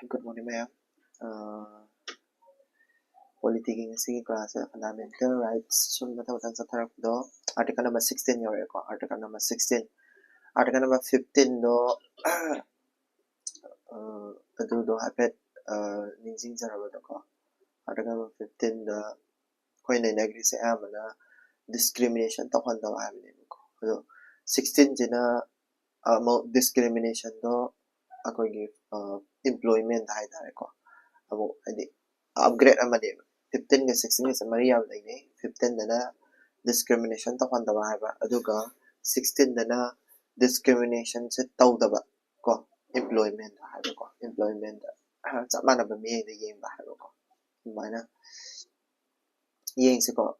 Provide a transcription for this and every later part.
Good morning, ma'am. Polity class fundamental rights. Article number 16 article number 16. Article number 15 do do habit ningsing article number 15 the coin and agree say discrimination to 16 jina discrimination do employment upgrade 15 ga 16 ga mari yam laine 15 dana discrimination to handaba haiba aduga 16 dana discrimination se tawdaba ko employment haiba ko employment chamana ba mi de yeng ba haiba ko mana yeng se ko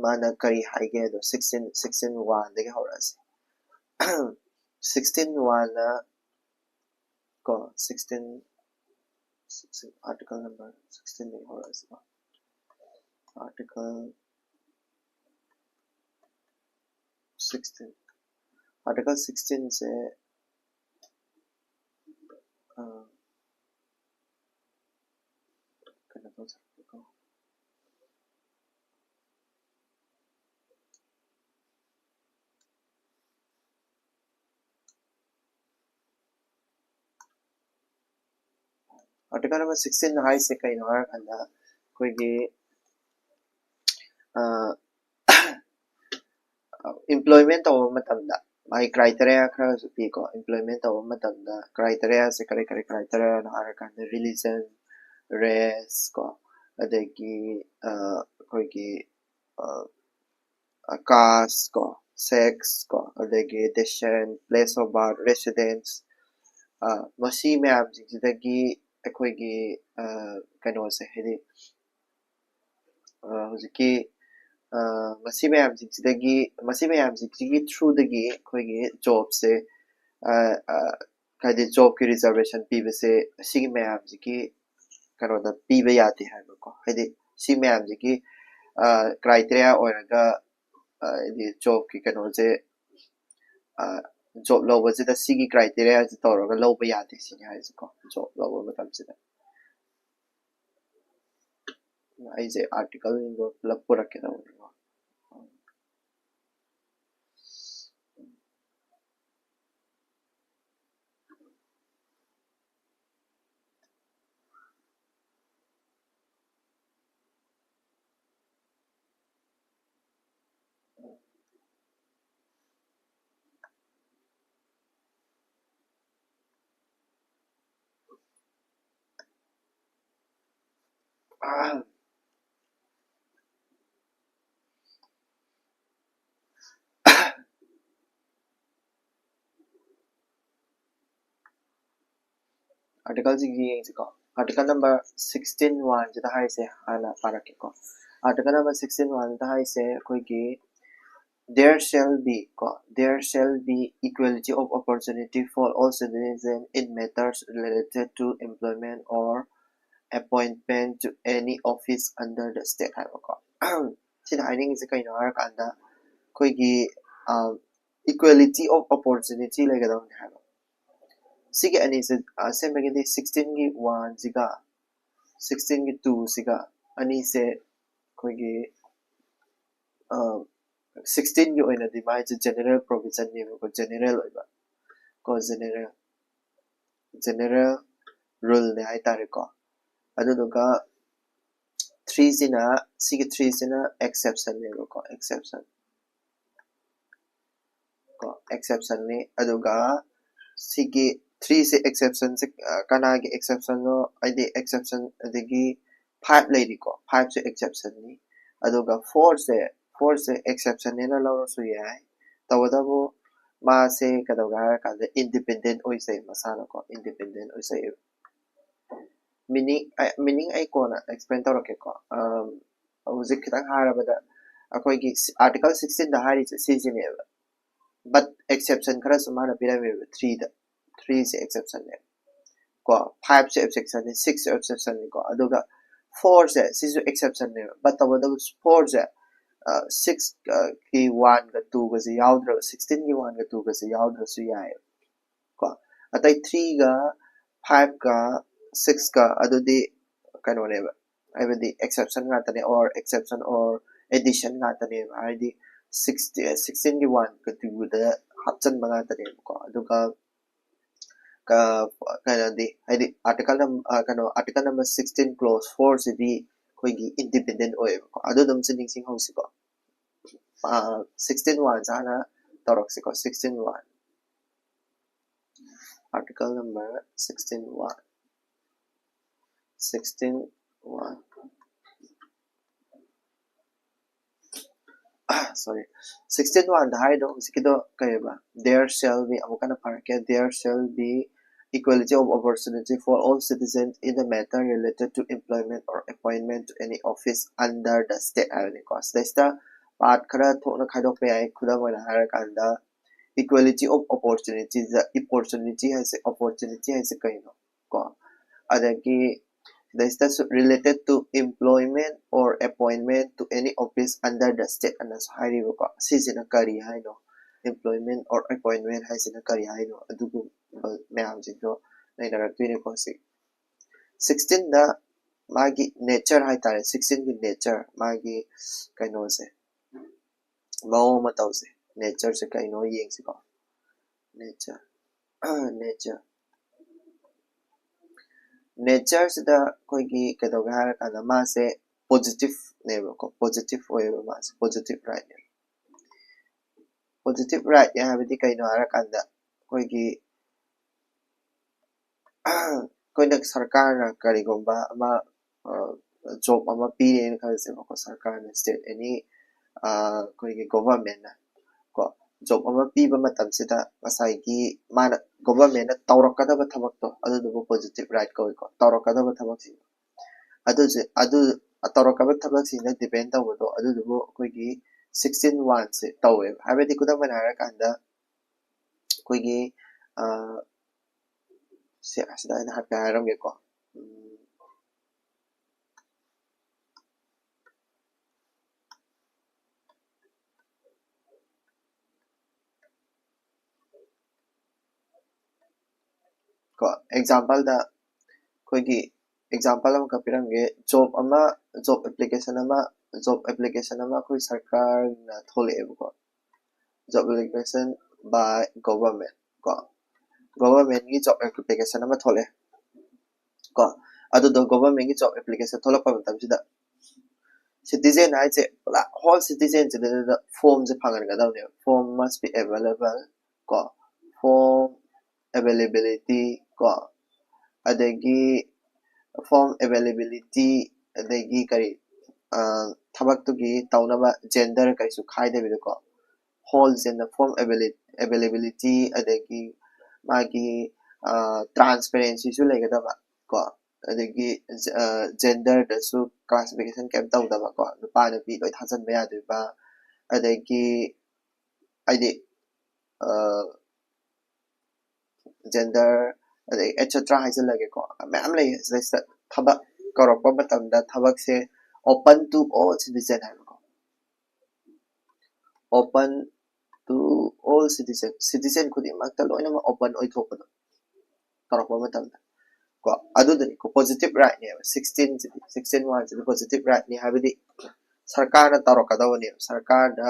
mana kari haige do 16 1 de horas 16 1 na ko 16 article number 16 de horas article 16 article 16 से article number 16 high से कहीं और अंदर कोई ये employment over matamda my criteria khara su pi ko employment over matamda criteria se kare criteria na harakan religion race ko adagi koi ki caste ko sex ko adagi descent place of birth residence masi ma'am jidagi akoi ki kano se hedi huziki masi ma'am jidagi through dagi koi ki job se kaide job ki reservation pibe se sigi ma'am jiki kano da pibe yati hai ko hedi si ma'am jiki criteria oraga the job ki kano je job lower se da sigi criteria je tawraga loba yati sini hai ko job lower matam se ai je article ingo lapura ke da article article number 16 1 jita hai se hala parake ko article number 16 1 jita hai se koi ki there shall be equality of opportunity for all citizens in matters related to employment or appointment to any office under the state haiba ko sida haining se kai na kanda koi ki equality of opportunity lega da haiba sige ani se same gi 16 gi 1 jiga 16 gi 2 siga ani se koi gi 16 gi oina di mai general provision ni ko general oiba ko general rule ne ai tare ko adu ga 3 sina sige 3 sina exception ne ko exception ne adu ga sige 3 se exception se kana gi exception no id exception adigi 5 lady ko 5 se exception ni adu ga 4 se exception ne na law su yai tawadabu ma se kadaga ka independent oi se masana ko independent oi se meaning ai ko na explain tawrake ko hujik kitang harabada akoi gi article 16 da hari se sine but exception khara sumana pyramid 3 da 3 se exception ne ko 5 se exception ne 6 se exception ne ko aduga 4 se sisu exception ne but tawada 4 se 6 ki 1 ga 2 ga se yaudra 16 ki 1 ga 2 ga se yaudra su yai ko atai 3 ga 5 ka 6 ka adudi kanoneba haibadi exception ngatane or exception or addition ngatane haidi 16 gi 1 ka 2 da hapchan ngatane ko aduga ka kanadi haidi article number 16 clause 4 sidi koigi independent oy ko adu dum sing sing house ko 16 1 sana toroxi ko 16 1 article number 16 1 16 1 sorry 16 1 the high dom sikido kayeba there shall be amukana parke there shall be equality of opportunity for all citizens in the matter related to employment or appointment to any office under the state irony cost desta part khara thokna khaidok pe ai khuda moina harakanda equality of opportunities the opportunity has a kaino ko adagi this is related to employment or appointment to any office under the state and as highly season a career I know employment or appointment has in a career I know adugu mayam jito nainara 16 the magi nature hai tare 16 ki nature magi kaino se mao matau se nature se kaino yeng se ko nature nature nature se da koi ki kadoga har kana ma se positive neighbor ko positive oiba ma se positive right positive right ya habidi kaino har kanda koi ki koi nak sarkar na karigomba ama job ama pi ne khalse ko sarkar na state any koi ki government na ko job ama pi ba matam sida masai ki mana government na tawrakadaba thabak to adu positive right ko tawrakadaba thabak si adu tawrakaba thabak si na depend tawdo adu koi ki 16 1 se tawe habedi kudam bana kanda koi ki se asda na hat ka ram ge ko ko example da koi ki example am ka pirange job application ama koi sarkar na thole ko job application by government ko government ki job application ama thole ko adu do government ki job application tholak pa matam sida citizen hai che whole citizen che the form je phangan ga daw ne form must be available ko form availability ko adagi form availability adagi kari thabak tu gi taunaba gender kai su khai de bi ko whole gender form availability adagi magi transparency su lega da ba ko adagi gender da su classification kem tau da ba ko nupa nupi loi thajan ba ya de ba adagi aidi gender etc haisen lage ko ma'am lay sa thabak korok pa matam da thabak se open to all citizen hai ko open to all citizen khudi makta loina ma open oi thok da korok pa matam da ko adu da ko positive right ne 16 1 positive right ne habidi sarkar na tarok da woni sarkar da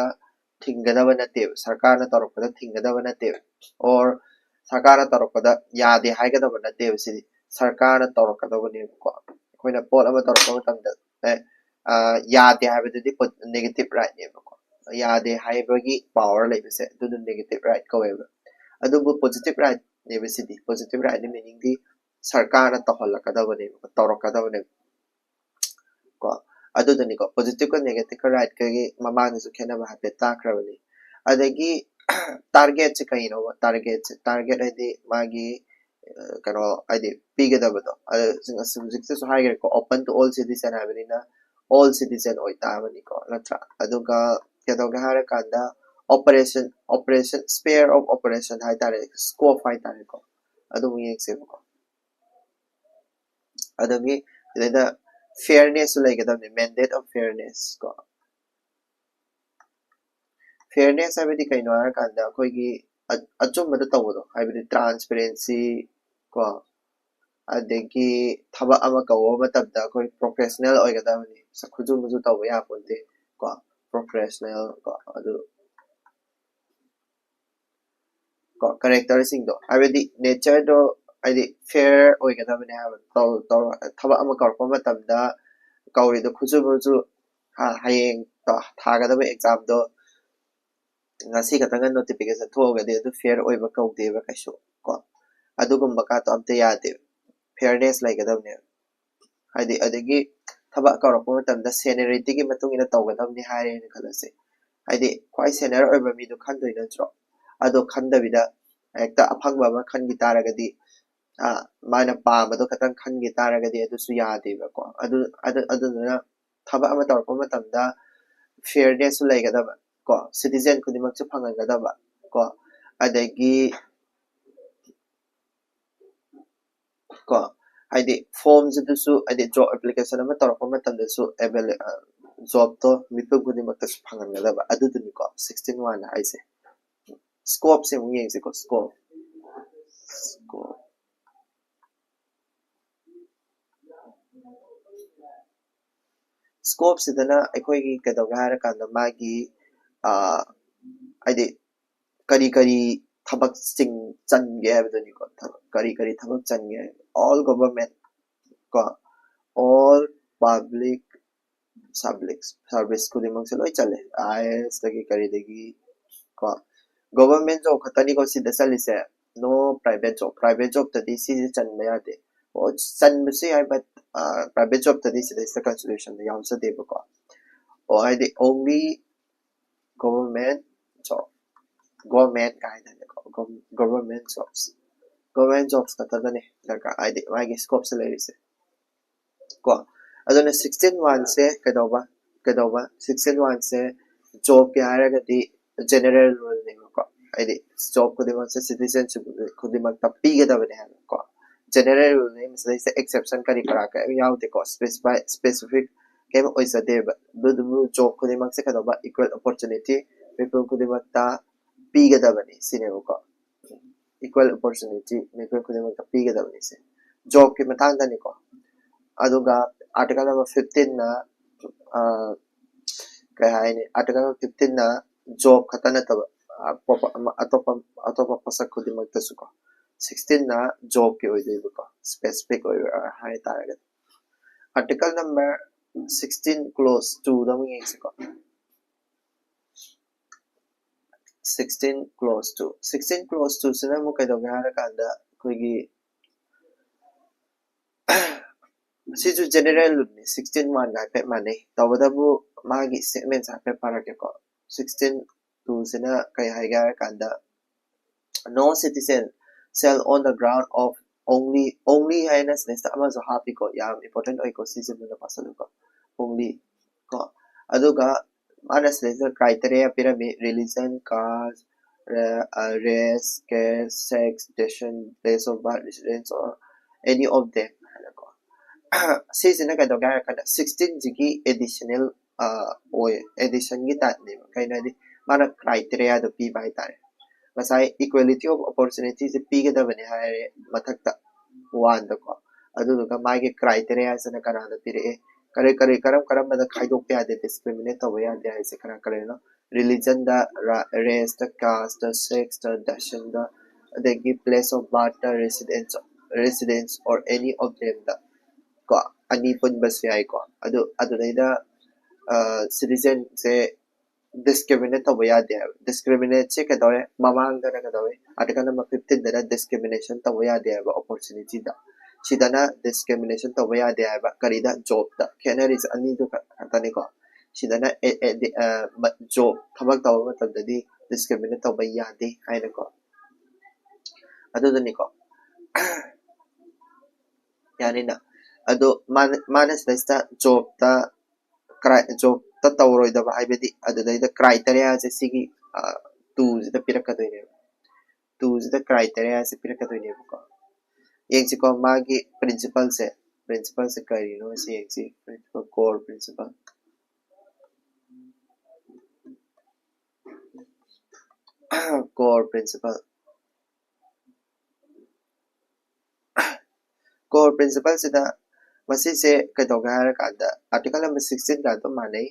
thingada ba nate sarkar na tarok da thingada ba nate or sarkar na tarok da yade haigada ba nate sidi sarkar na tarok da woni ko koina pot ama tarok pa matam da yade habidi negative right ne ko yade haibagi power leibese du negative right ko weba adu positive right ne sidi positive right ne meaning di sarkar na tohol ka da woni tarok ka da woni ko adu dani ko positive ko negative ko right ka gi mamang su khena ba hape ta krawani adagi target se kai no target adi magi kano adi pige da bado subject so higher ko open to all citizen havenina all citizen oi ta bani ko natra aduga kedoga hara kanda operation sphere of operation hai tare scope hai tare ko adu yek se ko adagi the fairness like the mandate of fairness ko fairness habidi kaino har kanda koi gi achum bada tawdo habidi transparency ko adegi thaba ama kawo matabda koi professional oigadabani sakhuju muju tawa ya ponte ko professional ko adu ko character sing do abedi nature do adi fair oigadabani ha to thaba ama kawo matabda kawi do khuju muju hayeng to thagadaba exam do ngasi katanga notification thogade adu fair oiba kawdeba kaisu ko adugumba ka to amte yade fairness laigadabne hadi adagi thaba kawarappa matamda seniority gi matung ina tawgadabni haire ni khalase hadi kwai senior oiba mi do khandoi natro ado khandabida ekta aphangba ma khangi taragadi mana pamado katang khangi taragadi adu su yadeba ko adu na thaba ama tawarappa matamda fairness laigadaba ko citizen kudimak chu phangangadaba ko adagi ko hadi forms dusu hadi job application ama tawrappa matamdasu job to mipum kudimakta su phangangadaba aduduni ko 16 1 haise scope se mu yengse ko scope scope sidana aikoi gi kadawga hara kanda magi hadi kari thabak sing change habduni ko kari thabak change all government ko all public service kudimak se loi chale is dagi kari dagi ko government job khatani ko sida salise no private job tadi si chanba yade o chanbse ai but private job tadi sida is the constitution the yamsa deba ko o ai the only government job government kind of government jobs katadane daga ai the magi scope salaries ko adona 16 1 se kadawba 16 1 se job ke haragadi general rule ne ko ai job kudimak se citizenship kudimak tapigadabane ko general rule ne misal se exception kari karaka yaute ko specific kem oisade du job kudimak se kadawba equal opportunity people kudimak ta pigadabane sine ko equal opportunity people kudimak ta pigadabane se job ke matang dani ko aduga article number 15 na kaya haini article number 15 na job katana taba atopa pasak kudimak tasu ko 16 na job ke oideba ko specific oi hai taragat article number 16 clause 2 da mung yengse ko 16 clause 2 16 clause 2 sina mo kaidoga hara kanda koigi sisu general 16 1 ga pe mane tawadabu magi statements ha pe parake ko 16 2 sina kai haiga kanda no citizen shall on the ground of only highness nesta ama so happy ko yam important oi ko season na pasalu ko only ko aduga manas the criteria pyramid religion caste race caste sex nation place of birth residence or any of them sisina kaidoga kada 16 jigi additional oi addition gi ta ne kainadi mana criteria do pi bai tare masai equality of opportunities pigadabane haire mathakta one da ko aduga magi criteria sana kana da pire karam da khaidok pe ade discriminate to ya de aise kana no religion da race da caste da sex da nation da they give place of birth da residence or any of them da ko ani pun bas ai ko adu da citizen se discriminate to ya de discriminate che kadore mamang da kadore article number 15 da discrimination to ya de opportunity da sidana discrimination to ya de ba karida job da canaries ani do katani ko sidana job thabak taw matam da di discriminate to ya de haina ko adu ni ko yani na adu manas da job ta tawroi da haibedi adada criteria se sigi tu da pirakadoi tu da criteria se pirakadoi ko yengsi ko magi principal se kari no se yengsi principal core principal core principal core principle sida masi se kadoga har kada article number 16 ka to mane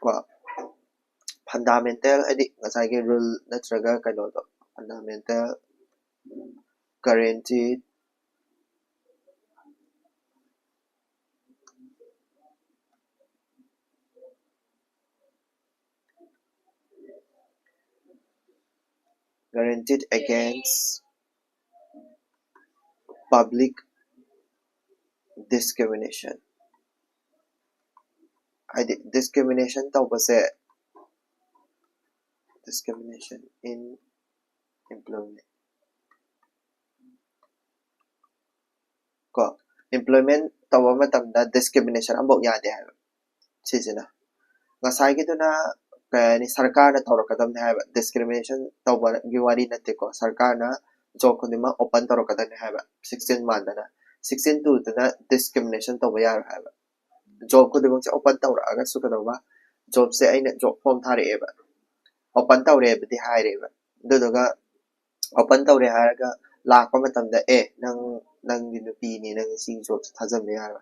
ko fundamental adi ngasai ge rule natraga kado to fundamental guaranteed against public discrimination adi discrimination tawbase discrimination in employment ko employment tawa matamda discrimination ambok yade ha sisina ngasai gi duna ni sarkar na tawrakadam ha discrimination tawa gi wari natte ko sarkar na job khudima open tawrakadam ha 16 mandana 16 to na discrimination tawa yar ha job khudima se open tawra aga su kadawa job se aina job form thare eba open tawre bdi haire ba duduga open tawre haraga lakpa matamda nang gi nupi ni nang si job thajam yar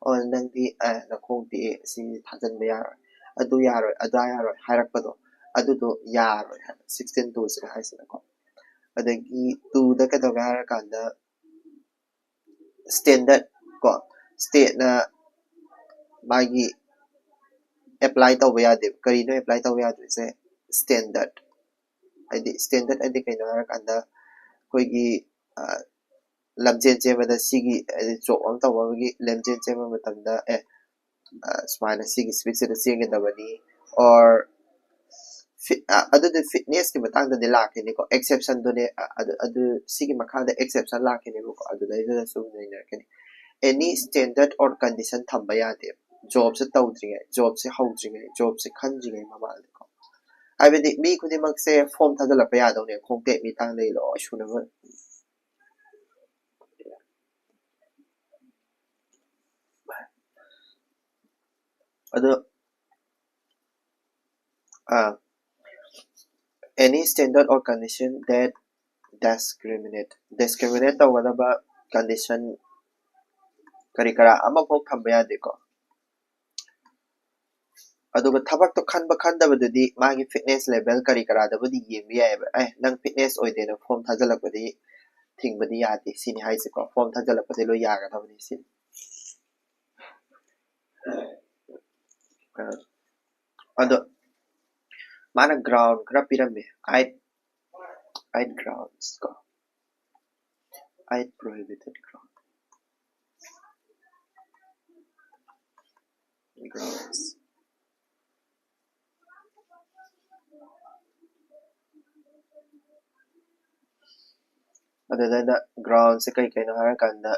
or nang di na khong ti si thajam yar adu yaroi ada yaroi hairakpado adudo yaroi 16 to se haisina ko adagi to da kadaga harakanda standard ko state na magi apply tawba yade karino apply tawba yade se standard adi kaino harakanda koigi lamjen chemada sigi job am tawbagi lamjen chema matamda smaina sigi speed se chengedabani or adu fitness ki matangda de lakini ko exception done adu sigi makada exception lakini ko adu dai su nainakani any standard or condition thamba yade job se tawdringai job se hawdringai job se khanjringai mamal ko abedi mi kudimak se form thadala pa yadone khongte mi tang dei lo shunama adu any standard or condition that discriminate tawgadaba condition kari kara ama pok thamba yade ko aduga thabak to khanba khandabadudi magi fitness level kari kara dabudi yembi yaiba nang fitness oidena form thajalakbadi thing badi yade sini haise ko form thajalakbadi lo yaga thabani sin ado mana ground kra pirame eight grounds ko eight prohibited grounds adada grounds se kai kaino harakanda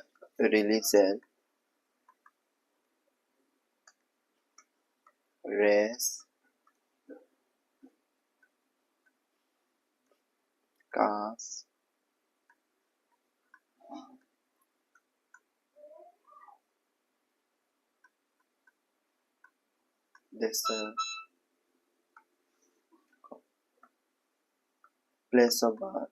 religion race caste descent place of birth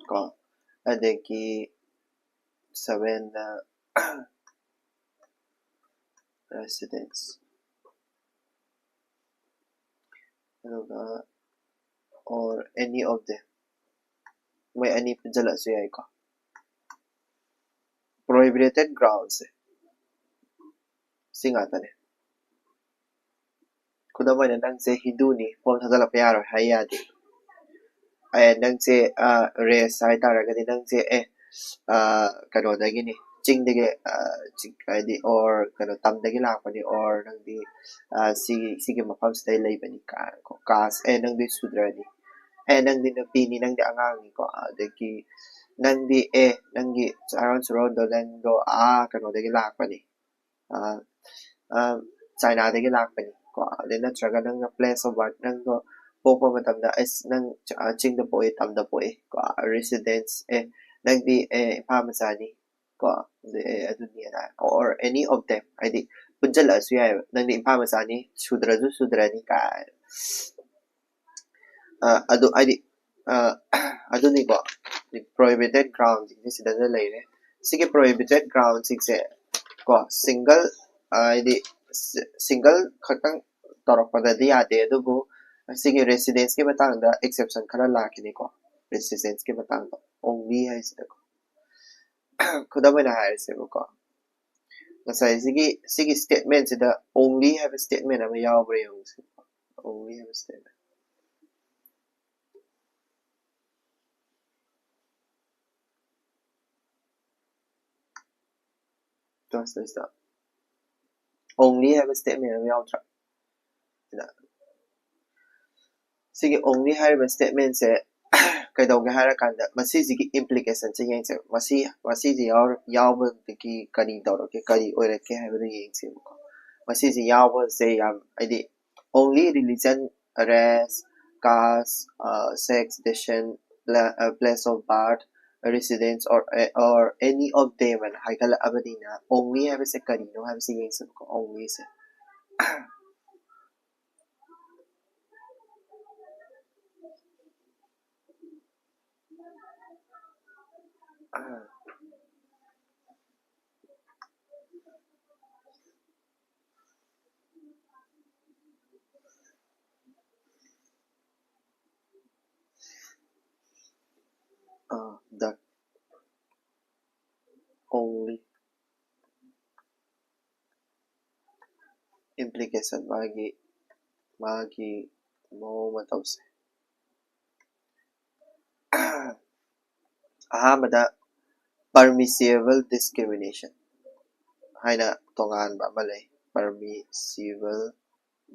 ko adagi seven residence aduga or any of them may ani jala su yai ko prohibited grounds singatane kudamai na nang se hindu ni form thajala pa yaro hayadi nang se race hai taragadi nang se kano dagi ni ching dagi ching or kano tam dagi lakpani or nang di sige mafam stay laibani ka ko kas nang di sudrani nang di napini nang di angang ni ko dagi nang di nang di around surround do nang do kano dagi lakpani China dagi lakpani ko then natraga nang place of birth nang do pokpa matamda nang ching da poe tam da poe ko residence nang di pharmacy ko aduni na or any of them adi punjal asu ya nang di pharmacy sudraju sudrani ka adu adi aduni ko the prohibited ground this is the lay sige prohibited ground sige ko single the single khatang tawrakpadadi yade adubu sige residence ke matangda exception khara lakini ko residence ke matangda only hai sida ko khudamana hai se ko ngasai sige statement sida only have a statement ama yawbre yung only have a statement just that only have a statement ama yawtra sige only have a statement se kaidawge harakanda masigi implication se yengse masiji yawbagi kari dawrake kari oirake haibadu yengse masiji yawba se yam id only religion race caste sex decision place of birth residence or any of them and haikala abadina only have se kari no have se yengse only se the only implication magi mo matawse ahamada permissible discrimination haina tonganba malay permissible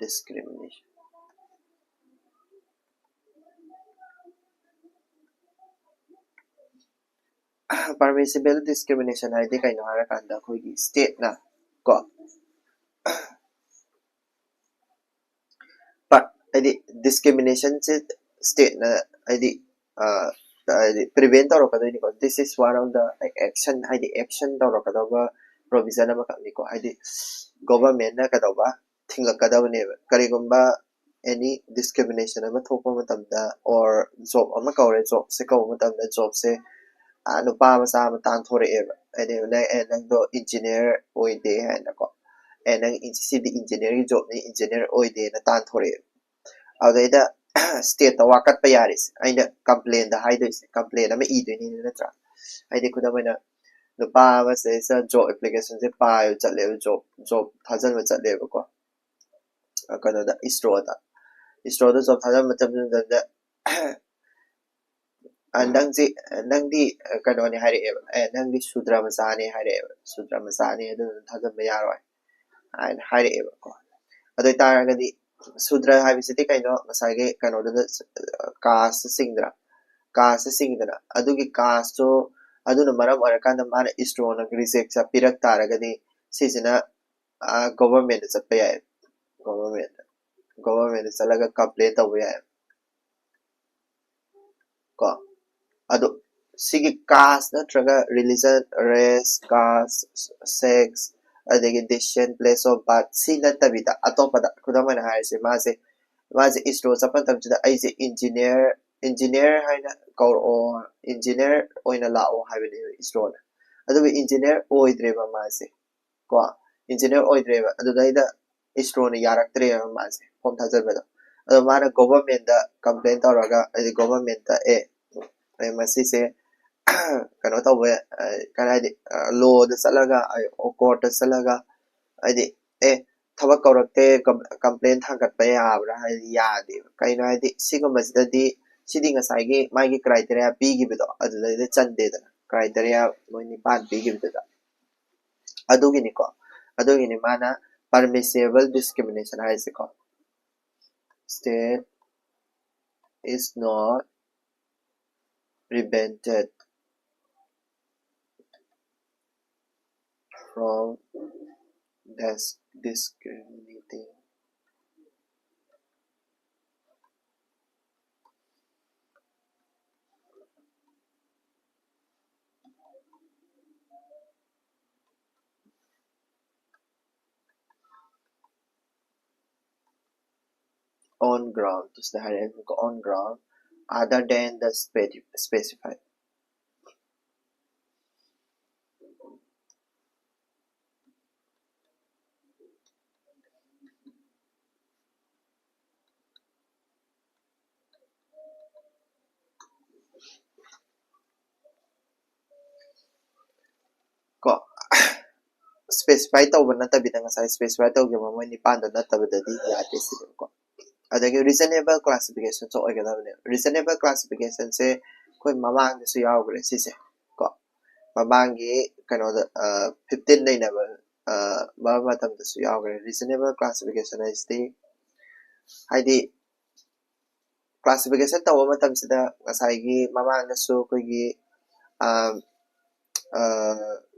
discrimination permissible discrimination haidi kaino harakanda khoigi state na ko but adi discrimination se state na adi prevent tawrakadoi ko this is one of the action haidi action tawrakadaba provision ama kakni ko haidi government na kadaba thinglakadabane karigumba any discrimination ama thokpa matamda or job ama kaure job se kaw matamda job se nupa masa ama tanthoreba ade nang do engineer oide haina ko nang sidi engineering job ni engineer oide na tanthoreba aduda state ta wakat pa yaris aina complain da haidoi complain ama idoi ni natra haide kudamana nupa masa sa job application se payo chatle job thajan ma chatle ko kano da istro da job thajan ma chatle nangdi kano ni hari nangdi sudra masani hari sudra masani adu thajan ma yaroi and hari ko adu taragadi sudra habisiti kaino masage kano da caste singdra adugi caste so aduna maram arakanda mana istro na reject sa pirak taragadi sisina government sa pay government sa laga complaint away ko ado sige caste natraga religion race caste sex adagi decision place of birth sina tabita atopada kudamana haise mase istro sa pantamchida aise engineer haina kaur o engineer oina lao haibani istro na adu engineer oidreba mase ko engineer oidreba adu daida istro na yaraktre mase form thajabeda adu mana government da complaint tawraga adi government da masise kano tawwe kanadi law da salaga court da salaga adi thawak kaurakte complaint thangat pa yabra yade kaino adi sigumajidadi sidi ngasai magi criteria pigi bido adudai chande da criteria moini pan pigi bido adugini ko adugini mana permissible discrimination haise ko state is not prevented from discriminating on ground terus dah hari ko on ground other than the specified. Ko specify tawba natabida ngasai specify tawgiba moi nipan da natabadadi yate sidin ko adagi reasonable classification so oigadabne reasonable classification se koi mamang su yawgre sise ko mamangi kano da 15 level ba matam da su yawgre reasonable classification is the haidi classification tawba matam sida ngasai gi mamang da su koi gi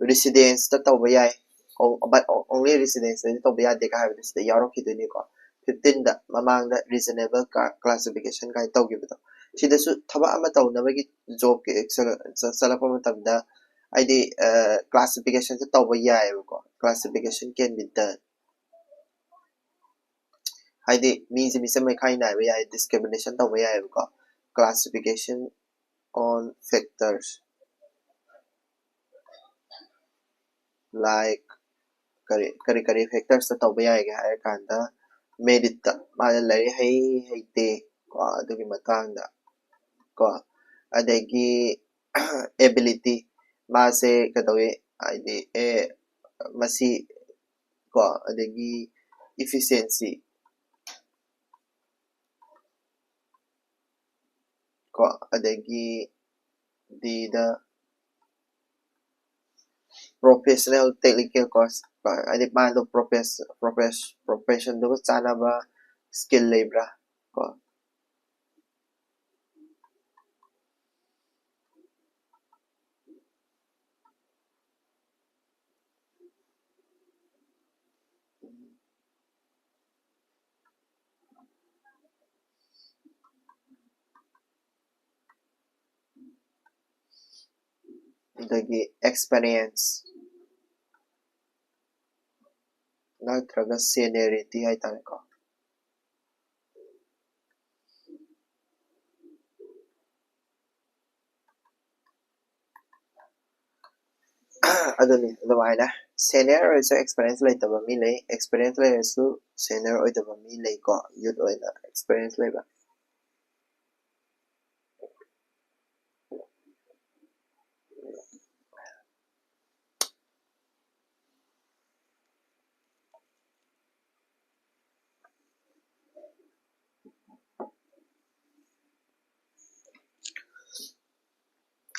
residence ta tawba yai but only residence da tawba yade ka haibda sida yawrokiduni ko 15 da mamang da reasonable classification kai tawgibdo sidasu thaba ama tawnabagi job ke salapa matamda aidi classification ta tawba yai ko classification can be done haidi means mai khai na ba yai discrimination tawba yai ko classification on factors like kari factors ta tawba yai ga hai kanda merit ta ma lai hai te ko adugi matangda ko adagi ability mase kadawi id masi ko adagi efficiency ko adagi the professional technical course adi mando profession do chana ba skill lebra ko adagi experience natraga seniority hai tane ko aduni adumana senior also experience laitaba mi lay experience laysu senior oidaba mi lay ko youth oina experience layba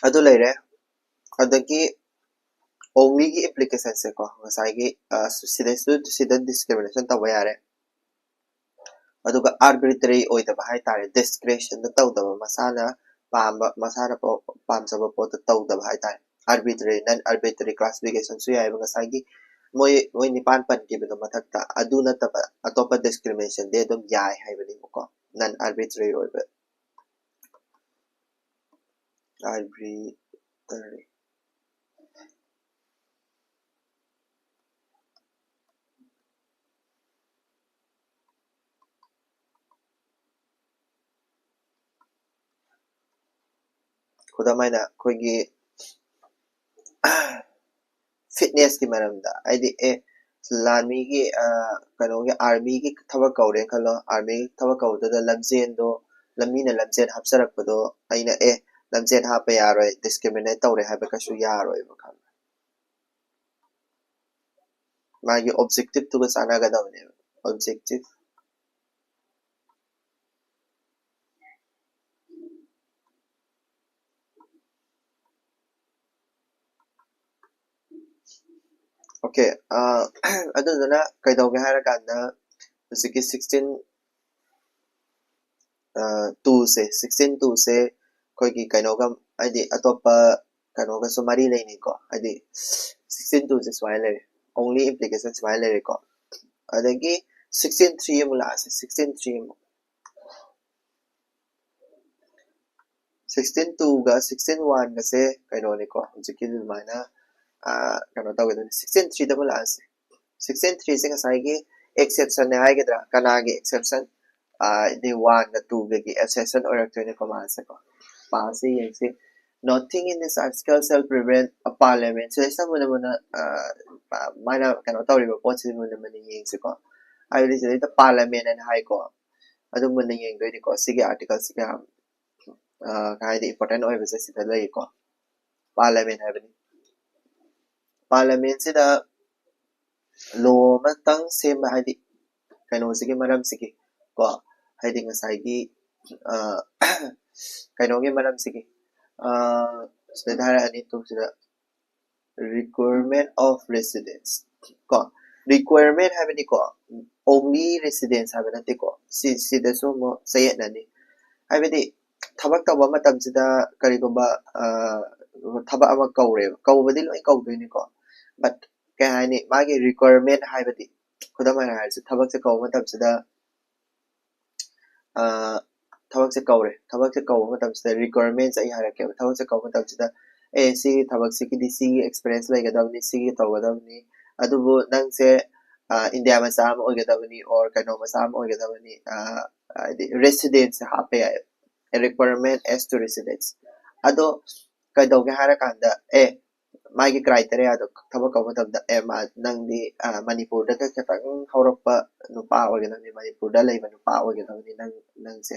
adu layre adagi only gi application se ko ngasai gi sida discrimination tawba yare aduga arbitrary oidaba hai tare discretion da tawdaba masana pamsaba pot tawdaba hai tare arbitrary non arbitrary classification su yai ngasai gi moi nipan pan ki bido mathakta adu nataba atopa discrimination de dum yai hai bani ko non arbitrary oiba arbitrary khudamaina khoigi fitness ki maramda aidi lami gi kano gi army gi thawak kaure khalo army thawak kauda da lamjen do lamina lamjen hapsarakpado aina lamjen hapa yaroi discriminate tawre haba kasu yaroi bakam magi objective to sana ga dawne objective okay aduna kaidawge harakanda husiki 16 2 se 16 2 se koigi kainoga aidi atopa kanoga sumari leini ko aidi 16 2 se swile only implications swile ko adagi 16 3 mula 16 3 16 2 ga 16 1 ga se kaino ni ko hujiki mana kano tawge 16 3 da mula 16 3 se ngasai gi exception ne haigedra kana gi exception the 1 the 2 gagi accession or 24 months ago. Pasi yang si nothing in this article shall prevent a parliament. So isa muna mana kan otaw riba po si muna yang si ko. I will say the parliament and high court. Ado muna yang do ko sige article sige kahit important or bisa sila lagi ko. Parliament have parliament sila law matang same hadi kano sige maram sige ko hadi ngasagi kano ngi maram sige sila ani to sila requirement of residence ko requirement have ni ko only residence have na ti ko si the so mo say na ni have ni tabak tawa matam sida kari ko ba thaba ama kaure kaubadi loi kaudoi ni ko but kaya ni magi requirement haibadi khudam ana haise thabak se kaw matam sida thabak se kaw matam sida requirements ai harake thabak se kaw matam sida si thabak se ki si experience lai gadam ni si taw gadam ni adubu nang se india ma sam oi gadam ni or kano ma sam oi gadam ni residence hape a requirement as to residence ado kadaw ga harakanda magi criteria do thaba ka matam da ma nang di manipur da ka tang haurakpa nupa oiga ni manipur da laiba nupa oiga ni nang se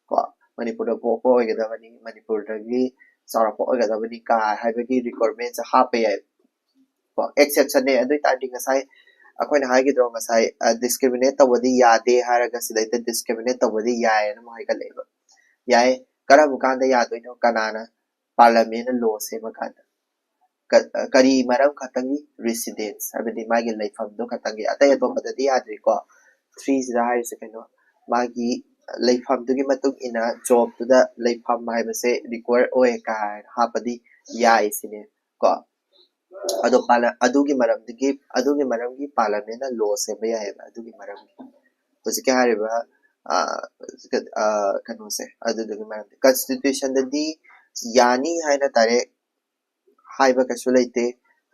ko manipur da po oiga ni manipur da gi sara po oiga ni ka haibagi requirements hape ya ko exception ne adui ta ding sai akoina haigi dro ngasai discriminate tawadi yade haraga sidaita discriminate tawadi yae na mai ka leba yae kara bukanda ya do kanana parliament law se makanda kari maram khatangi residence habidi magi laifam do khatangi atay to padadi adri ko 3 sida hai se keno magi laifam do gi matung ina job to da laifam mai base require oe ka hapadi yai sine ko ado pala adugi maram gi parliament na law se ba yai adugi maram to se kya ba kano se adugi maram constitution da di yani hai na tare haiba kasu leite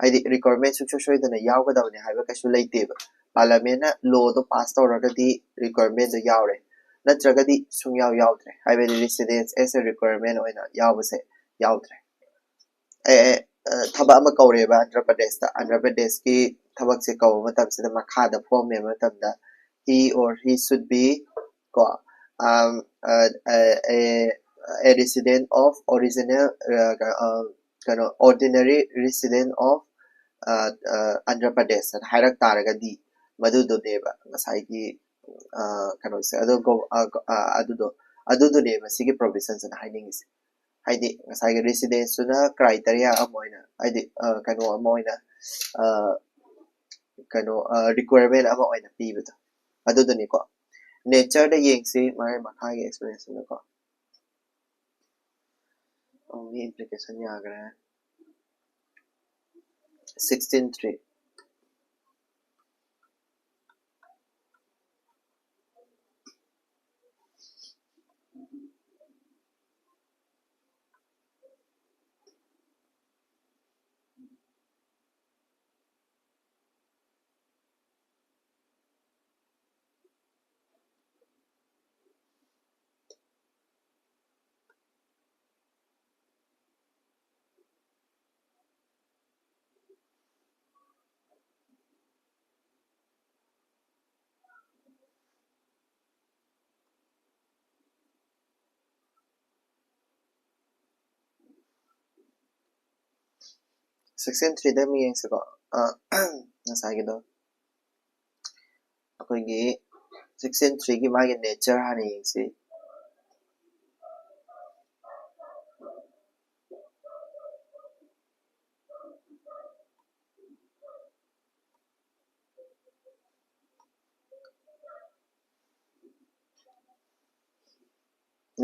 haidi requirement su shoy dana yaw ga dawne haiba kasu leite ba parliament na law do pass tawraga di requirement do yawre natraga di sung yawdre haiba residence as a requirement oina yawbase yawdre thaba ama kaure ba andhra pradesh ki thabak se kaw matam se makha da form me matam da he or he should be ko a resident of original ordinary resident of Andhra Pradesh and hairak taragadi madu do neba ngasai kano se adu do neba sigi provisions and hiding is haidi ngasai residence na criteria amoina haidi kano amoina kano requirement amoina pibata adu do ni ko nature da yengsi mai makhai experience na ko only implication yagra 16.3 section 3 da mi yeng se ko ngasai gi do akoi gi section 3 gi magi nature hani yeng se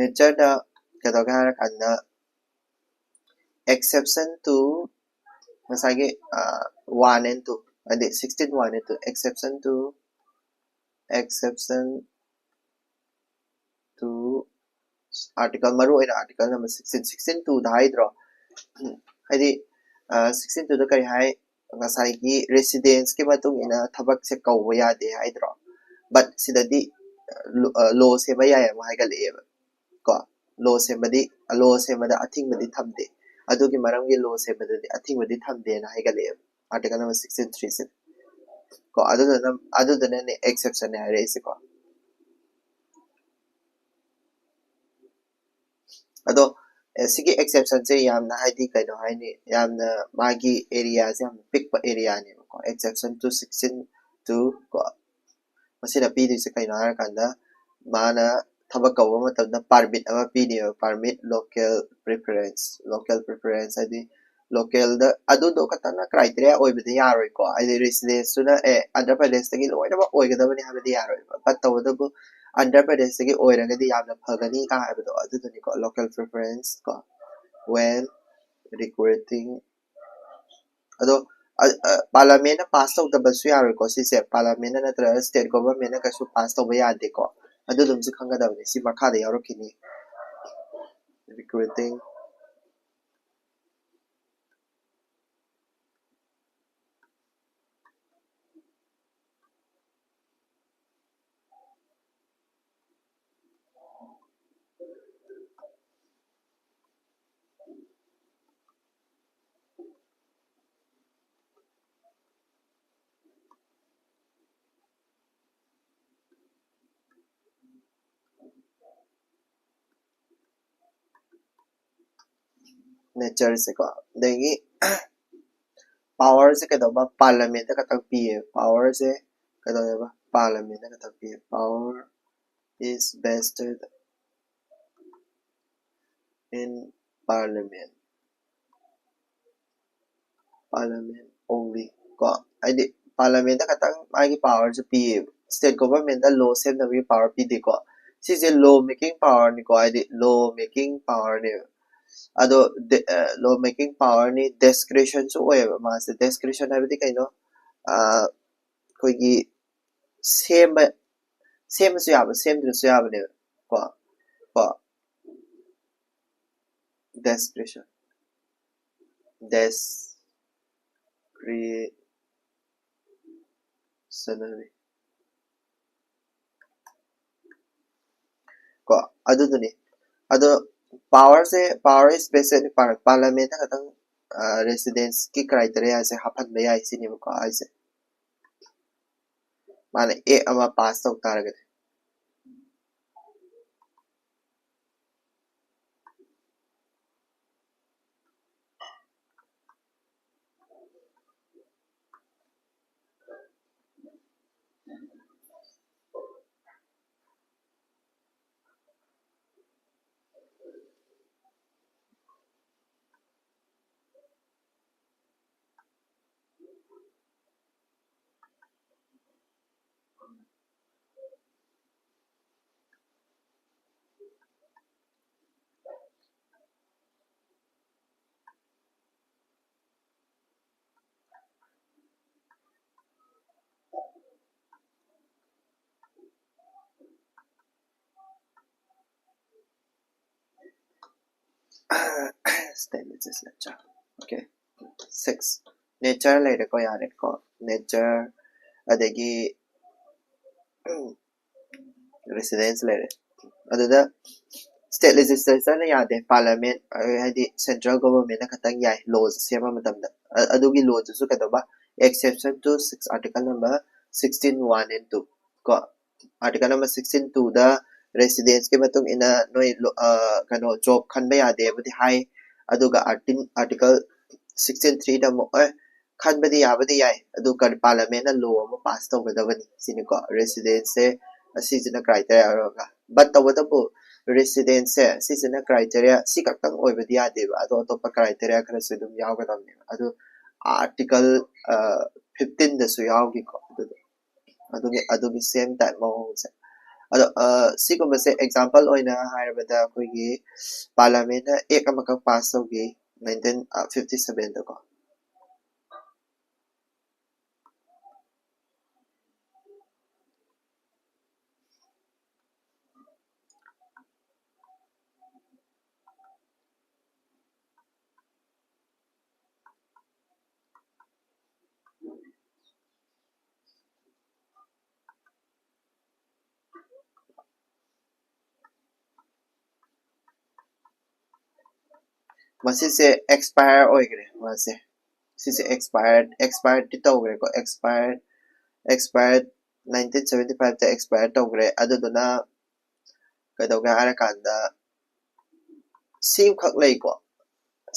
nature da kadoga kanda exception to ngasai 1 and 2 ade 16 1 and 2 exception to article maru ina article number 16 2 da hydro haidi 16 2 da kari hai ngasai gi residence ke matung ina thabak se kawwa ya de hydro but sidadi law sema yai ama haigaleba ko law semadi law semada athingmadi thamde adugi maramgi law semadi athingmadi thamde na haigaleba article number 63 se ko adudana ne exception ne hare ise ko ado sigi exception se yamna haidi kaino haini yamna magi area se yam pick area ne ko exception to 16 to ko masina pi se kaino har kanda mana thaba kawa matamda permit ama pi ne permit local preference adi local da adu do katana criteria oi bidi yaroi ko ai residence na andhra pradesh tagi loina ba oi gadabani habidi yaroi but tawadabu andhra pradesh tagi oiragadi yamna phagani ka habdo adu duni ko local preference ko when recruiting ado parliament na pass tawdabasu yaroi ko sise parliament na natra state government na kasu pass tawba yade ko adu dum su khangadabani si makhada yarokini recruiting nature se ko degi power se kadaba parliament ka tak piye power se kadaba parliament ka tak piye power is vested in parliament only ko adi parliament ka tak agi power se piye state government da law sem na power pi de ko si je law making power ni ko adi law making power ni ado law making power ni discretion so oy ma se discretion habidi kaino koigi same su yaba same su yaba ne ko ko discretion discretionary ko aduduni ado power is based parliament ka tang residence ki criteria se hapan me ai sini ko ai se mane e ama pass taw taragade state legislature okay 6 nature le ko yare ko nature adagi residence le aduda state legislature na yade parliament hadi central government na katang yai laws sema matamda adugi laws su kadaba exception to 6 article number 16(1) and 2 ko article number 16(2) da residence ke matung ina noi kano job khanba yade budi hai aduga article 16(3) da mo khanbadi yabadi yai adu kan parliament na law mo pass tawgadabani sini ko residence se asijina criteria roga but tawadabu residence se asijina criteria si kaktang oibadi yade ba ado topa criteria khara su dum yawgadamni adu article 15 da su yawgi ko adugi same time mo se ado siguma se example oina hairabada koigi parliament na ek amaka pass tawgi 1957 da ko masise expire oigre mase sise expired ti tawgre ko expired 1975 ta expired tawgre aduduna kadawga arakanda sim khak lei ko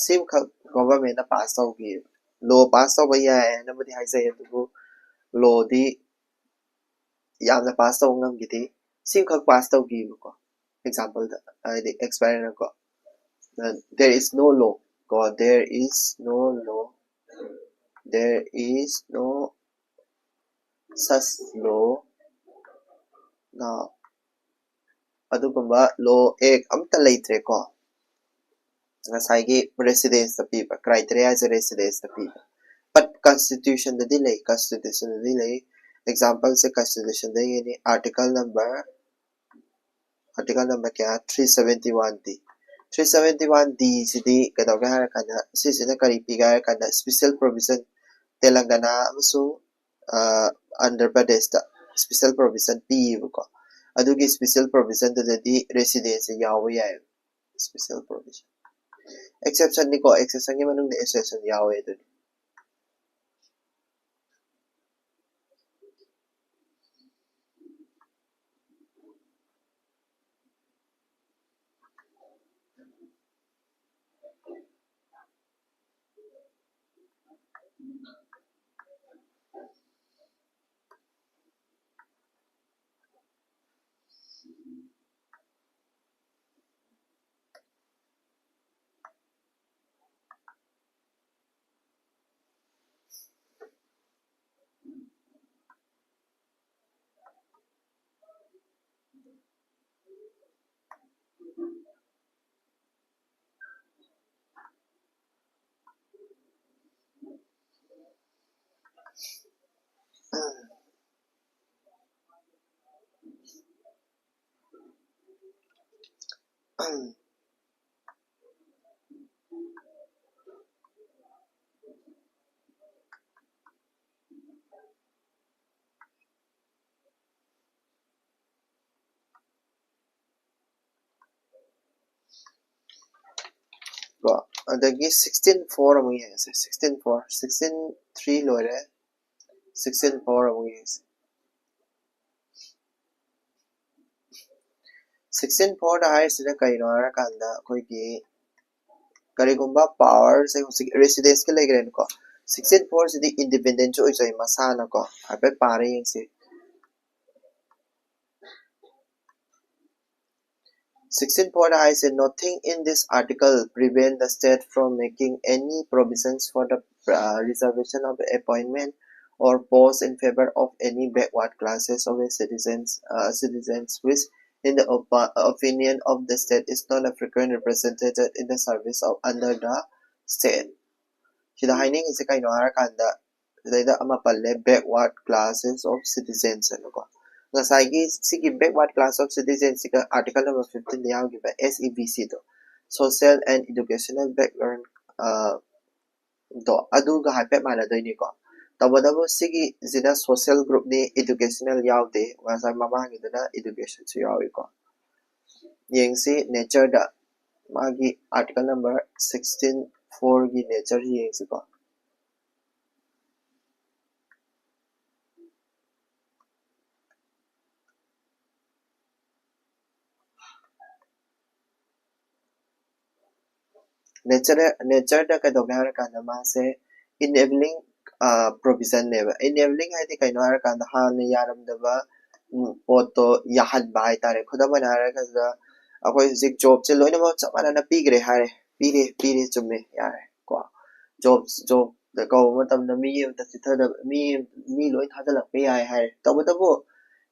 sim khak government na pass tawgi law pass tawba yae na mudi haisai adubu law di yamna pass taw ngamgidi sim khak pass tawgi ko example da the expire na ko there is no law ko there is no law there is no such law now adugumba law ek amta leitre ko ngasai residence the people criteria as a residence the people but constitution the delay example se constitution de yani article number kya 371d 371d sidi kadawga harakana sisina kari piga kana special provision telangana amasung andhra pradesh da special provision pibu ko adugi special provision da residence yawo yae special provision exception ni ko exception ni manung exception yawe do ko adagi 16/4 amu yes 16/4 16/3 lore 16/4 amu yes 16/4 da hai sida kaino arakanda koi ki karigumba power se residence ke legren ko 16/4 sidi independent choice ai masana ko ape pare yengse 16.4 I say nothing in this article prevent the state from making any provisions for the reservation of appointment or post in favor of any backward classes of citizens which in the opinion of the state is not a frequent represented in the service of under the state. Sida haining is kaino harakanda da amapalle backward classes of citizens ano ngasai sigi backward class of citizens siga article number 15 yaw giba SEBC do social and educational background do adu ga hape mana doini ko tabadabu sigi zina social group ni educational yaw de ngasai mama ngidana education su yaw ko yengsi nature da magi article number 16/4 gi nature yengsi ko nature da kadawga harakanda mase enabling provision neba enabling haidi kaino harakanda hana yaramdaba poto yahanba haitare khudamana harakanda akoi zik job che loina ma chamana na pigre hare pire chumme yare ko job da ko matam na mi ta sitha da mi loi thadalak pe yai hare tawadabu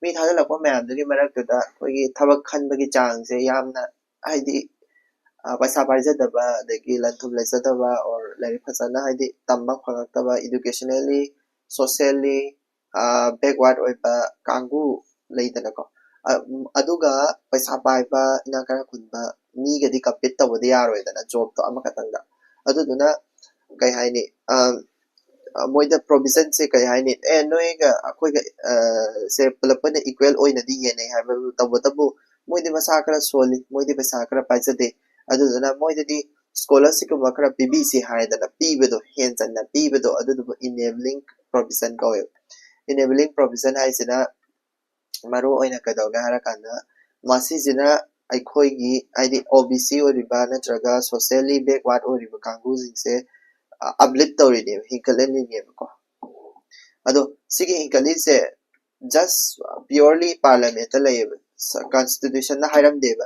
mi thadalak pa mayam dagi marakta da koi thabak khanbagi chang se yamna haidi paisa paijadaba adagi lanthum lesadaba or larik phasana haidi tamba phangakaba educationally socially backward oiba kangu leitana ko aduga paisa paiba inakara khunba mi gadi compete tawadi yaroidana job to amakatanga aduduna kai haini moida provision se kai haini noiga akoiga se pulapana equal oina di yene haiba tawadabu moidi masa kara soli moidi paisa kara paijade aduduna moidadi scholarship kuma khara PBC haidana pibedo henjanna pibedo adudu enabling provision kawe enabling provision haisina maru oina kadawga harakanda masisina ꯑꯩꯈꯣꯏꯒꯤ ꯍꯥꯏꯗꯤ OBC ꯑꯣꯏꯔꯤꯕ ꯅꯠꯇ꯭ꯔꯒ socially backward ꯑꯣꯏꯔꯤꯕ ꯀꯥꯡꯕꯨꯁꯤꯡꯁꯦ uplift ꯇꯧꯔꯤꯅꯦꯕ ꯍꯤꯡꯒꯠꯍꯜꯂꯤꯅꯦꯕꯀꯣ ꯑꯗꯣ ꯁꯤꯒꯤ ꯍꯤꯡꯒꯠꯂꯤꯁꯦ just purely parliament ꯇ ꯂꯩꯌꯦꯕ constitution ꯅ ꯍꯥꯏꯔꯝꯗꯦꯕ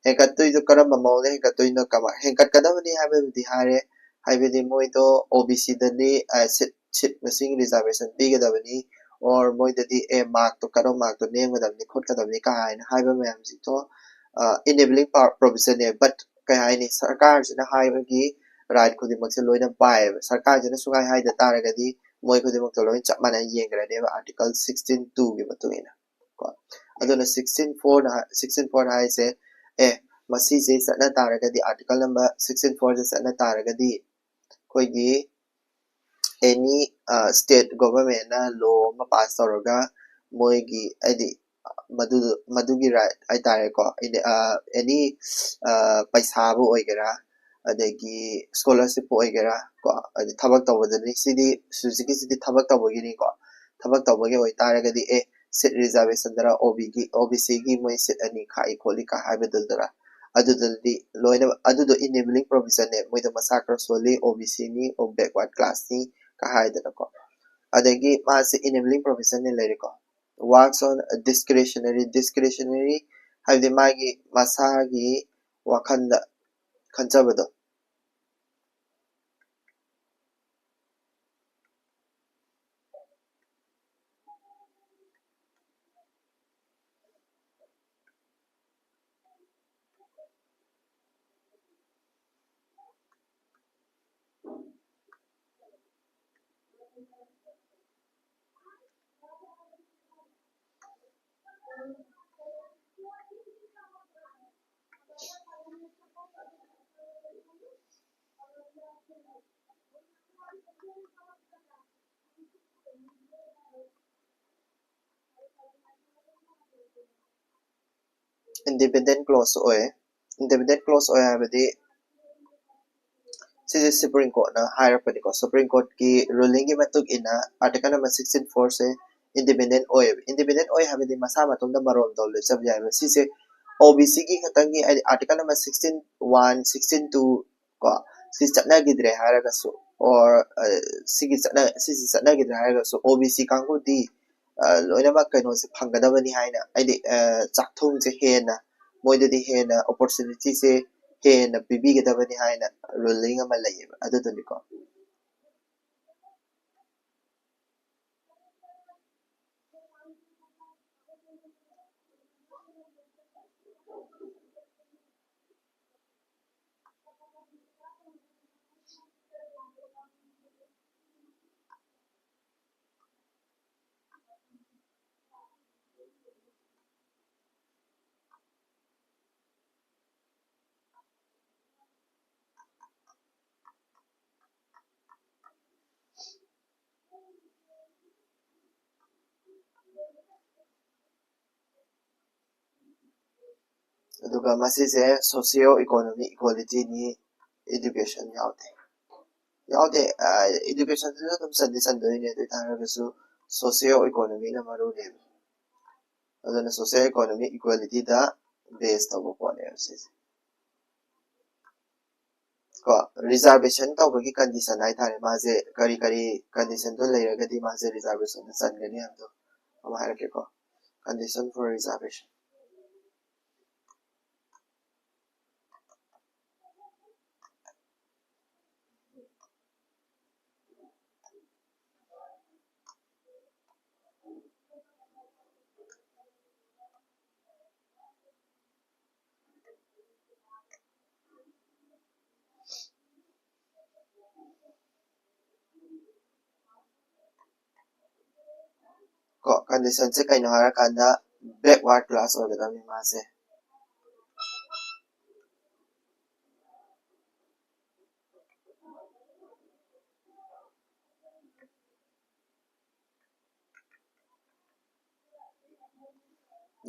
ꯍꯦꯟꯒꯠꯇꯣꯏꯗꯣ ꯀꯔꯝꯕ ꯃꯑꯣꯡꯗ ꯍꯦꯟꯒꯠꯇꯣꯏꯅꯣ ꯀꯃꯥꯏ ꯍꯦꯟꯒꯠꯀꯗꯕꯅꯤ ꯍꯥꯏꯕꯕꯨꯗꯤ ꯍꯥꯏꯔꯦ ꯍꯥꯏꯕꯗꯤ ꯃꯣꯏꯗꯣ OBC ꯗꯗꯤ seat ꯃꯁꯤꯡ reservation ꯄꯤꯒꯗꯕꯅꯤ or ꯃꯣꯏꯗꯗꯤ markꯇꯣ ꯀꯔꯝ markꯇꯣ ꯅꯦꯝꯒꯗꯕꯅꯤ ꯈꯣꯠꯀꯗꯕꯅꯤ ꯀꯥꯏꯅ ꯍꯥꯏꯕ ꯃꯌꯥꯝꯁꯤꯡꯗꯣ enabling provision ne but kai haini sarkar sina haibagi right khudimak se loina pae sarkar jena sugai haida taragadi moi khudimak to loin chapmana yengrane article 16(2) gi batungina ko aduna 16(4) hai se masi je satna taragadi article number 16(4) je satna taragadi koi gi any state government na law ma pass tawraga moi gi adi madugi right ai tare ko any paisa bu oigera adagi scholarship oigera ko adi thabak tawbadani sidi sujiki sidi thabak tawbagini ko thabak tawbagi oi tare gadi seat reservation dara OBC gi moi seat ani khai kholi ka haibadara adudaldi loina adudo enabling provision ne moi da masakra soli OBC ni o backward class ni ka haidana ko adagi mase enabling provision ne lere ko works on discretionary have the magi masagi wakanda kanjabado independent clause oy habadi sisi Supreme Court na higher ko Supreme Court ki ruling gi matuk ina article number 16(4) se independent oy habadi masa matung da marom dol le sab jai sisi OBC ki khatangi article number 16(1) 16(2) ko si chatna gidre haraga su or sisi chatna gidre haraga su OBC kangu di loina ma kaino se phangadabani haina aidi chakthung je hena moidadi hena opportunity se hena pibigadabani haina ruling ama layeba aduduni ko aduga masise socio economic equality ni education yaude education se dum sandi ne de tarasu socio economy na maru ne aduna socio economic equality da base tabu ko ne ko reservation tawbagi condition ai thare maje kari condition to leiragadi maje reservation changani hamdo ama harake ko condition for reservation ko condition se kaino harakanda backward class ogadami maje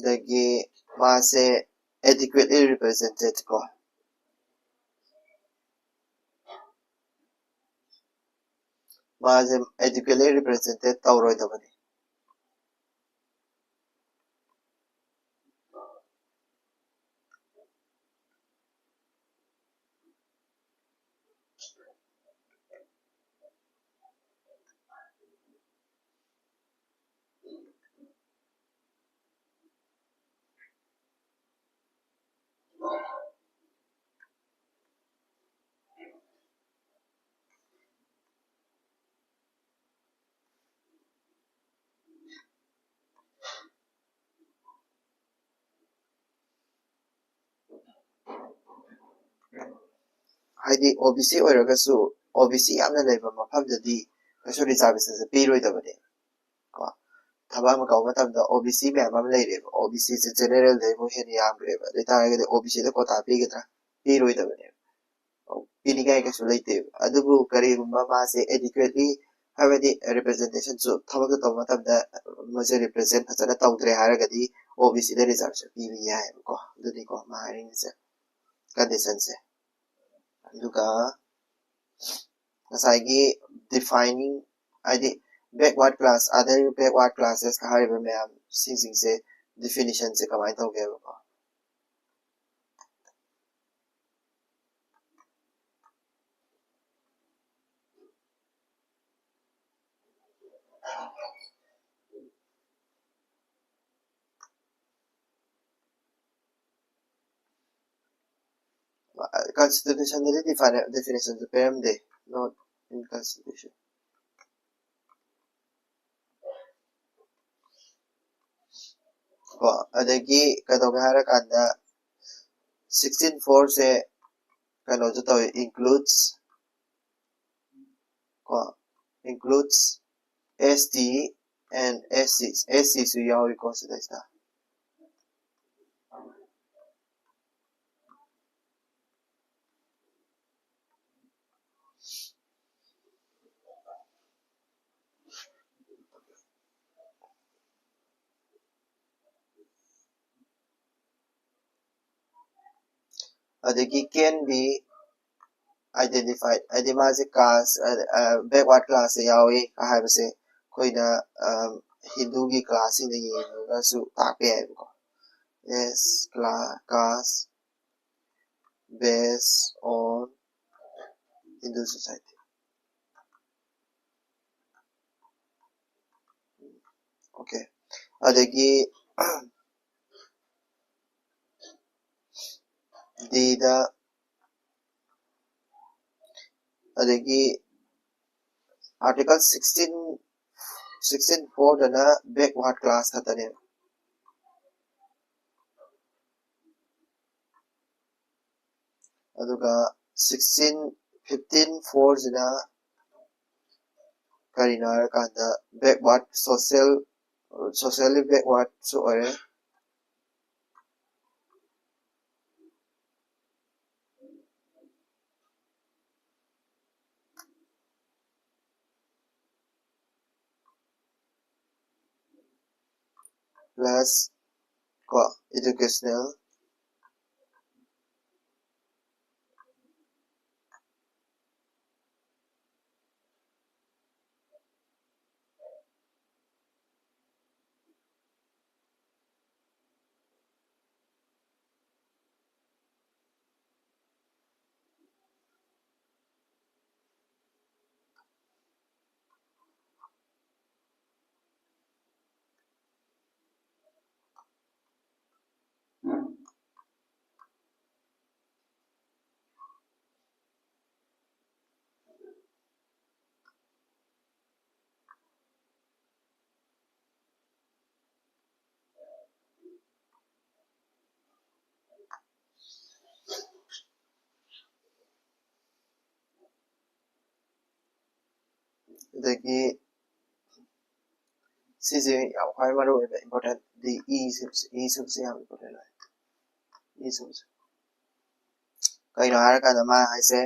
dagi mase adequately represented ko माजे adequately represented तौरोइदबनी हाइदी OBC ओइरगसु OBC यामना लेबा मफमददी कशो reservation से पीरोइदबनी को थबा म काव मतमदा OBC ma'am हम लेरेबा OBC से general लेबो हेनि यामरेबा देतारगदे OBC द कोटा पीगदरा पीरोइदबनी पीनिगाय कशो लेते अदुबु करिगुम्बा मासे एडिक्वेटली हाबदि रिप्रेजेंटेशन सु थबक तव मतमदा मजे रिप्रेजेंट फसना तौद्रे हारगदि OBC द रिजर्वेशन पीबि याय को दुनि को मारिंग से कंडीशन से दुका नसाइगी defining आदि backward class other backward classes का हारिबा मैम सिंग से definition से कमाई तौगे को constitution दे definition से perm they not in constitution को अदगी कदोगे हारा कांदा 16.4 से कनो जो तो includes को includes ST and SC सु यावी को से देता अदगी can be identified además class backward class yawi habse koina hindu की class ही नहीं है बस ताके है को yes class based on Hindu society okay adagi the adagi article 16.4 dana backward class hatane aduga 16.15.4 jina karina kanda backward socially backward so are plus educational adagi sisi yaw khwai maru is important the e subs yam important e subs kai no hara kana ma haise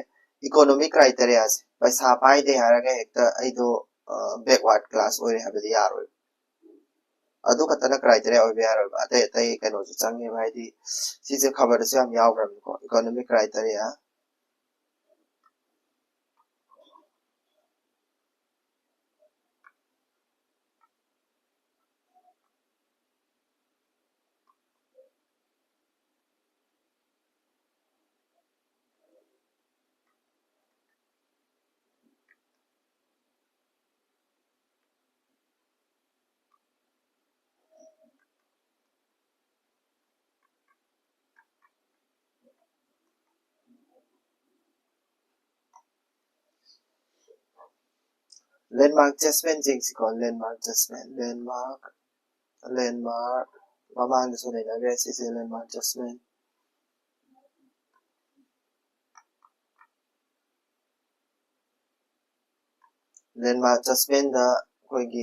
economic criteria se paisa pai de hara ga ekta aido backward class oi habadi yaro adu katana criteria oi yaro ate ate kano su change bhai di sisi khabar se yam yaw gram ko economic criteria landmark judgment จริงสิก่อน landmark judgment landmark ประมาณส่วนไหนนะเรียกสิ landmark judgment landmark judgment だこいぎ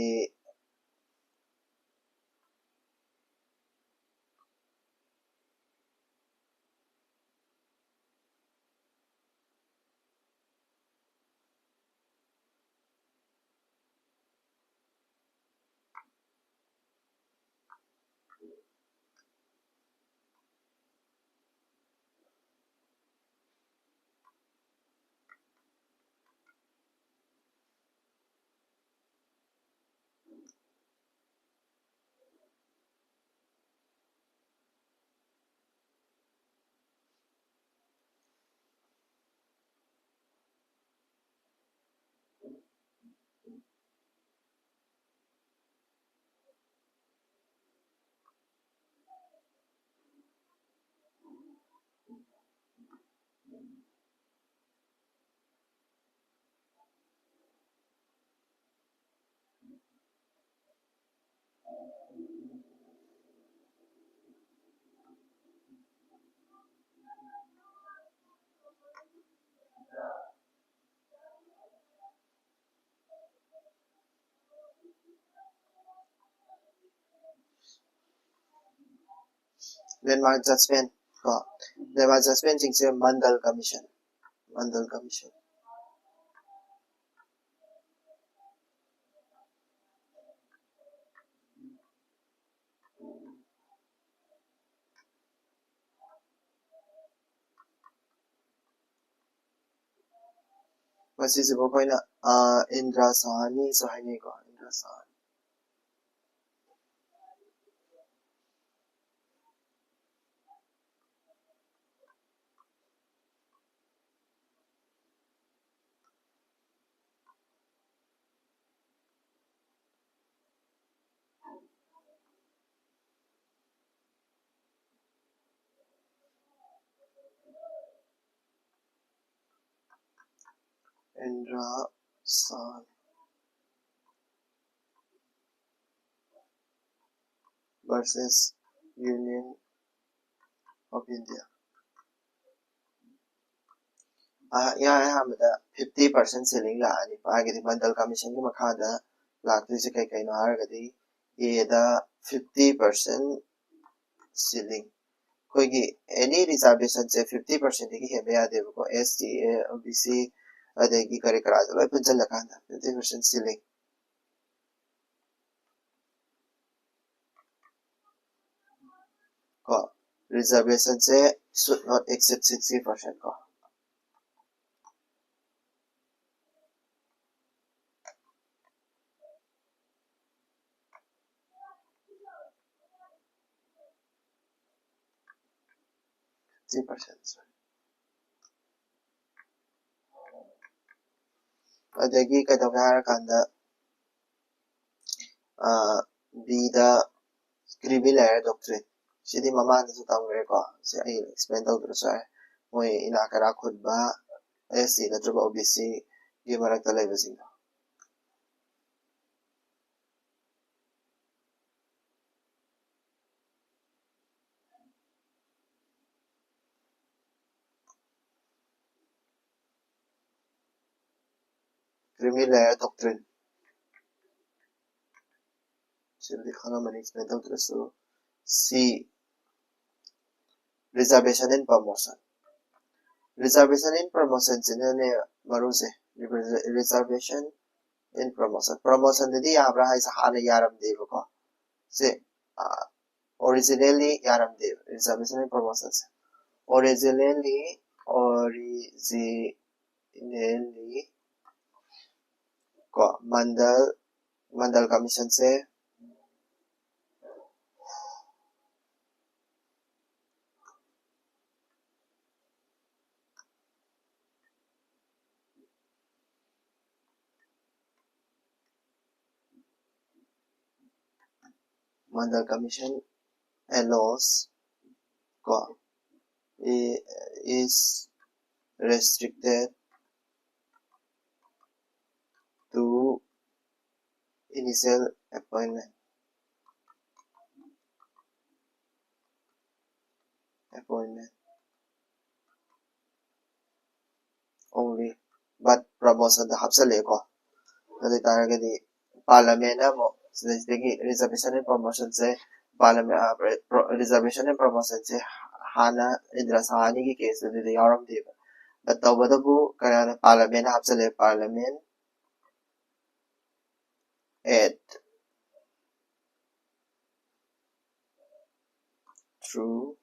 landmark judgment ก็ landmark judgment จริงสิ mandal commission mandal commission ว่าสิสิบ่ค่อยนะอินทราสารนี่สหายนี่ก่อนอินทราสารอินทราสาร versus Union of India यहाँ हामीले 50% ceiling लाने पाएगी mandal commission की मखादा लागते से कई नार गदी ये दा 50% ceiling कोई की any reservation से 50% की है बेया देव को SC OBC अदेगी करे करा दो पंचल लगाना 50% ceiling को reservation से should not exceed 60% को 60% अदेगी कदम यार कांदा बीदा creamy layer doctrine सिदी ममा ने काम करे को से आई एक्सप्लेन तो दूसरा है वो इनाकरा खुद बा ऐसी नत्रब OBC ये मरक तले बसिंगा creamy layer doctrine सिदी खाना मैंने एक्सप्लेन तो दूसरा C reservation and promotion जिन्होंने मरू से reservation and promotion यदि आप रहा है सहारे यारम देव को से originally yaram dev reservation and promotion se originally ko mandal commission se mandal commission allows ko is restricted to initial appointment only but promotion da hapsale ko adi taragadi parliament amo sidagi reservation and promotion se parliament reservation and promotion se hana indra sahani ki case adi yaram de but tawadabu kana parliament hapsale parliament at through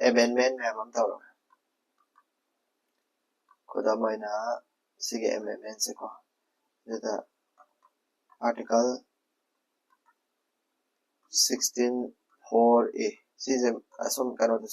amendment memang tahu koda moina sige amendment se ko the article 16 4a season asum kano to